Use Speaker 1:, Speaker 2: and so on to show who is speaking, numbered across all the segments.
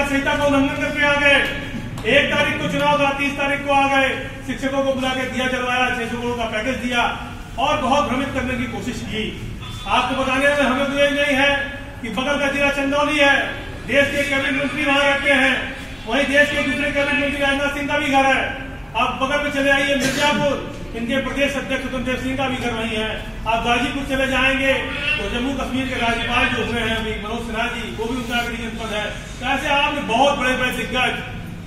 Speaker 1: संहिता का उल्लंघन करके आ गए। 1 तारीख को चुनाव था, 30 तारीख को आ गए, शिक्षकों को बुला के दिया जलवाया, 600 करोड़ का पैकेज दिया और बहुत भ्रमित करने की कोशिश की। आपको बताने में हमें तो नहीं है कि बगल का जिला चंदौली है, देश के कैबिनेट मंत्री वहां रहते हैं, वहीं देश के दूसरे कैबिनेट मंत्री राजनाथ सिंह का भी घर है। आप बगल में चले आइए मिर्जापुर, इनके प्रदेश अध्यक्ष स्वतंत्र सिंह का भी घर वहीं है। आप गाजीपुर चले जाएंगे तो जम्मू कश्मीर के राज्यपाल जो हुए हैं अभी मनोज सिन्हा जी, वो भी उनका जनपद है। तो ऐसे आपने बहुत बड़े बड़े दिग्गज,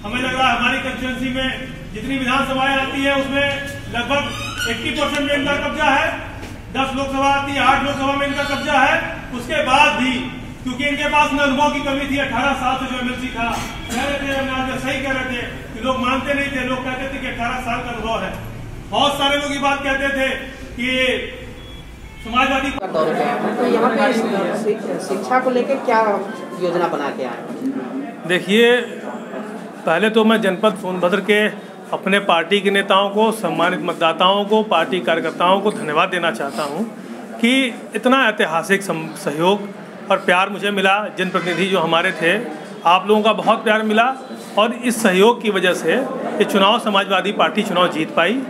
Speaker 1: हमें लग रहा है हमारी कंस्टिट्यूंसी में जितनी विधानसभाएं आती है उसमें लगभग 80% में इनका कब्जा है। 10 लोकसभा आती है, 8 लोकसभा में इनका कब्जा है। उसके बाद भी क्योंकि इनके पास न अनुभव की कमी थी, 18 साल से जो एमएलसी था, कह रहे थे, सही कह रहे थे कि लोग मानते नहीं थे, लोग कहते थे कि 18 साल का अनुभव है। बहुत सारे लोग ये बात कहते थे कि समाजवादी
Speaker 2: दौरे पे आए, तो यहाँ पे शिक्षा को लेकर क्या योजना बना के आए?
Speaker 1: देखिए, पहले तो मैं जनपद सोनभद्र के अपने पार्टी के नेताओं को, सम्मानित मतदाताओं को, पार्टी कार्यकर्ताओं को धन्यवाद देना चाहता हूँ कि इतना ऐतिहासिक सहयोग और प्यार मुझे मिला। जनप्रतिनिधि जो हमारे थे, आप लोगों का बहुत प्यार मिला और इस सहयोग की वजह से ये चुनाव समाजवादी पार्टी चुनाव जीत पाई।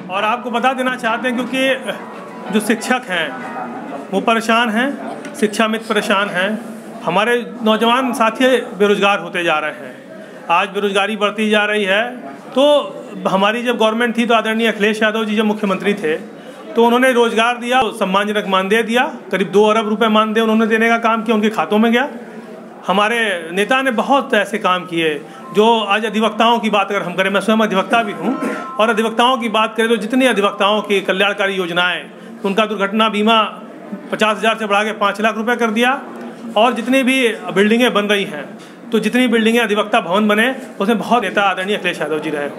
Speaker 1: और आपको बता देना चाहते हैं क्योंकि जो शिक्षक हैं वो परेशान हैं, शिक्षा मित्र परेशान हैं, हमारे नौजवान साथी बेरोजगार होते जा रहे हैं, आज बेरोजगारी बढ़ती जा रही है। तो हमारी जब गवर्नमेंट थी तो आदरणीय अखिलेश यादव जी जब मुख्यमंत्री थे तो उन्होंने रोजगार दिया, सम्मानजनक मानदेय दिया, करीब 2 अरब रुपए मानदेय उन्होंने देने का काम किया, उनके खातों में गया। हमारे नेता ने बहुत ऐसे काम किए जो आज अधिवक्ताओं की बात अगर हम करें, मैं स्वयं अधिवक्ता भी हूँ, और अधिवक्ताओं की बात करें तो जितनी अधिवक्ताओं की कल्याणकारी योजनाएं, उनका दुर्घटना बीमा 50,000 से बढ़ा के 5 लाख रुपए कर दिया। और जितनी भी बिल्डिंगें बन रही हैं, तो जितनी बिल्डिंगें अधिवक्ता भवन बने उसमें बहुत नेता आदरणीय अखिलेश यादव जी रहे।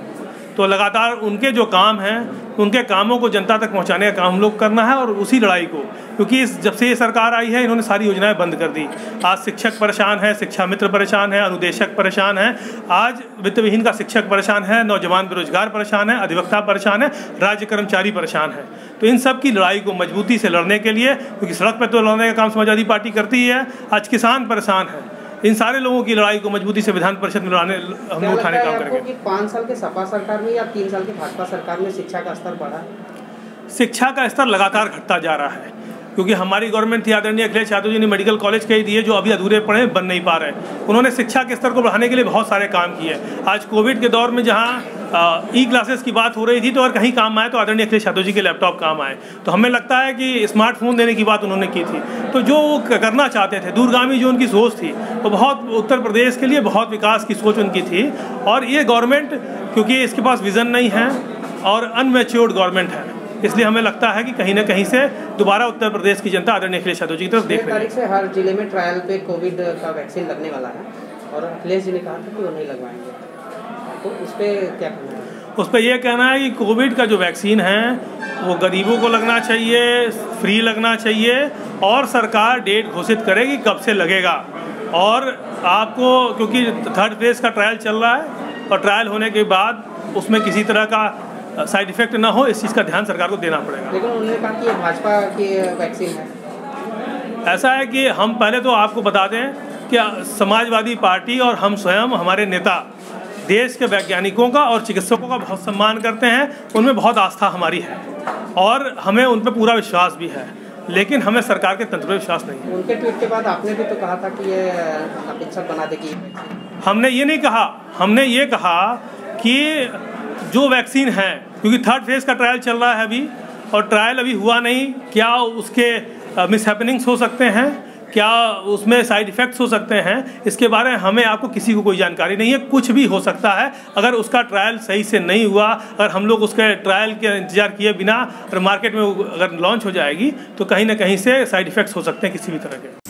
Speaker 1: तो लगातार उनके जो काम हैं, उनके कामों को जनता तक पहुंचाने का काम हम लोग करना है। और उसी लड़ाई को, क्योंकि जब से ये सरकार आई है इन्होंने सारी योजनाएं बंद कर दी। आज शिक्षक परेशान है, शिक्षा मित्र परेशान है, अनुदेशक परेशान है, आज वित्त विहीन का शिक्षक परेशान है, नौजवान बेरोजगार परेशान है, अधिवक्ता परेशान है, राज्य कर्मचारी परेशान है। तो इन सब की लड़ाई को मजबूती से लड़ने के लिए, क्योंकि सड़क पर तो लड़ने का काम समाजवादी पार्टी करती ही है, आज किसान परेशान है, इन सारे लोगों की लड़ाई को मजबूती से विधान परिषद में लड़ाने हम लोग उठाने काम करेंगे।
Speaker 2: कि 5 साल के सपा सरकार में या 3 साल की भाजपा सरकार में शिक्षा का स्तर बढ़ा?
Speaker 1: शिक्षा का स्तर लगातार घटता जा रहा है, क्योंकि हमारी गवर्नमेंट थी, आदरणीय अखिलेश यादव जी ने मेडिकल कॉलेज कह दिए जो अभी अधूरे पड़े, बन नहीं पा रहे। उन्होंने शिक्षा के स्तर को बढ़ाने के लिए बहुत सारे काम किए। आज कोविड के दौर में जहाँ ई क्लासेस की बात हो रही थी तो अगर कहीं काम आए तो आदरणीय अखिलेश यादव जी के लैपटॉप काम आए। तो हमें लगता है कि स्मार्टफोन देने की बात उन्होंने की थी। तो जो वो करना चाहते थे, दूरगामी जो उनकी सोच थी, वो बहुत उत्तर प्रदेश के लिए बहुत विकास की सोच उनकी थी। और ये गवर्नमेंट, क्योंकि इसके पास विज़न नहीं है और अनमैच्योर्ड गवर्नमेंट है, इसलिए हमें लगता है कि कहीं ना कहीं से दोबारा उत्तर प्रदेश की जनता आदरणीय अखिलेश यादव जी की तरफ देख रही है।
Speaker 2: 6 तारीख से हर जिले में ट्रायल पे कोविड का वैक्सीन लगने वाला है और अखिलेश जी ने कहा था कि वो नहीं लगवाएंगे, तो उस पर क्या कहना है? उस
Speaker 1: पर यह कहना है कि कोविड का जो वैक्सीन है वो गरीबों को लगना चाहिए, फ्री लगना चाहिए, और सरकार डेट घोषित करेगी कब से लगेगा। और आपको, क्योंकि 3rd फेज का ट्रायल चल रहा है और ट्रायल होने के बाद उसमें किसी तरह का साइड इफेक्ट ना हो, इस चीज़ का ध्यान सरकार को देना पड़ेगा।
Speaker 2: लेकिन उन्होंने कहा कि ये भाजपा की वैक्सीन है।
Speaker 1: ऐसा है कि हम पहले तो आपको बता दें कि समाजवादी पार्टी और हम स्वयं, हमारे नेता देश के वैज्ञानिकों का और चिकित्सकों का बहुत सम्मान करते हैं, उनमें बहुत आस्था हमारी है और हमें उन पर पूरा विश्वास भी है, लेकिन हमें सरकार के तंत्र पर विश्वास नहीं है।
Speaker 2: उनके ट्वीट के बाद आपने भी तो कहा था कि ये अपेक्षक बना देगी।
Speaker 1: हमने ये नहीं कहा, हमने ये कहा कि जो वैक्सीन है, क्योंकि 3rd फेज का ट्रायल चल रहा है अभी और ट्रायल अभी हुआ नहीं, क्या उसके मिसहैपनिंग्स हो सकते हैं, क्या उसमें साइड इफ़ेक्ट्स हो सकते हैं, इसके बारे में हमें आपको किसी को कोई जानकारी नहीं है। कुछ भी हो सकता है अगर उसका ट्रायल सही से नहीं हुआ, अगर हम लोग उसके ट्रायल के इंतजार किए बिना अगर मार्केट में अगर लॉन्च हो जाएगी तो कहीं ना कहीं से साइड इफ़ेक्ट्स हो सकते हैं किसी भी तरह के।